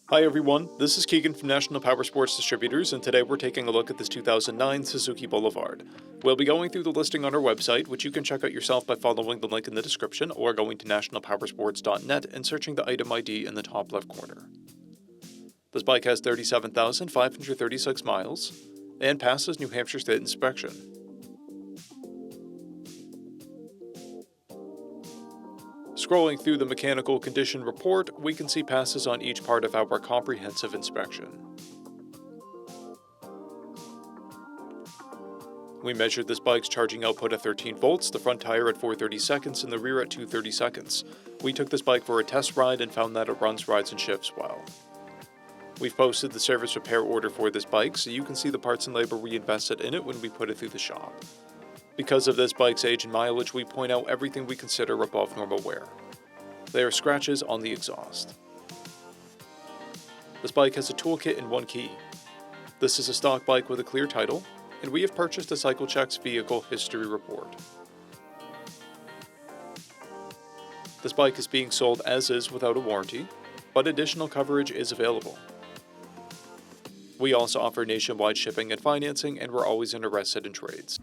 Hi everyone, this is Keegan from National Powersports Distributors, and today we're taking a look at this 2009 Suzuki Boulevard. We'll be going through the listing on our website, which you can check out yourself by following the link in the description or going to nationalpowersports.net and searching the item ID in the top left corner. This bike has 37,536 miles and passes New Hampshire State inspection. Scrolling through the mechanical condition report, we can see passes on each part of our comprehensive inspection. We measured this bike's charging output at 13 volts, the front tire at 430 seconds, and the rear at 230 seconds. We took this bike for a test ride and found that it runs, rides, and shifts well. We've posted the service repair order for this bike, so you can see the parts and labor we invested in it when we put it through the shop. Because of this bike's age and mileage, we point out everything we consider above normal wear. There are scratches on the exhaust. This bike has a toolkit and one key. This is a stock bike with a clear title, and we have purchased a CycleCheck's vehicle history report. This bike is being sold as is without a warranty, but additional coverage is available. We also offer nationwide shipping and financing, and we're always interested in trades.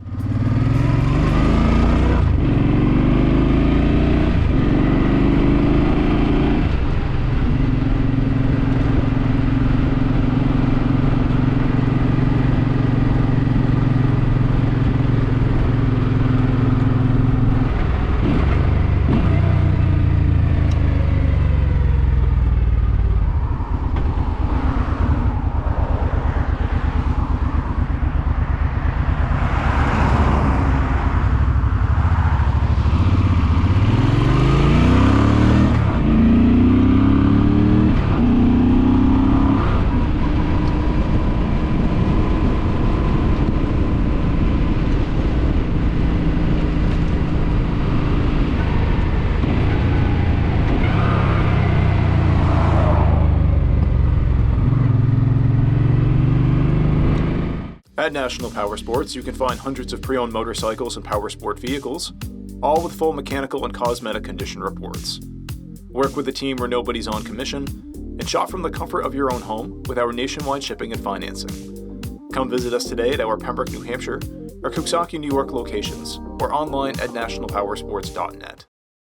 At National Powersports, you can find hundreds of pre-owned motorcycles and powersport vehicles, all with full mechanical and cosmetic condition reports. Work with a team where nobody's on commission, and shop from the comfort of your own home with our nationwide shipping and financing. Come visit us today at our Pembroke, New Hampshire, or Coxsackie, New York locations, or online at nationalpowersports.net.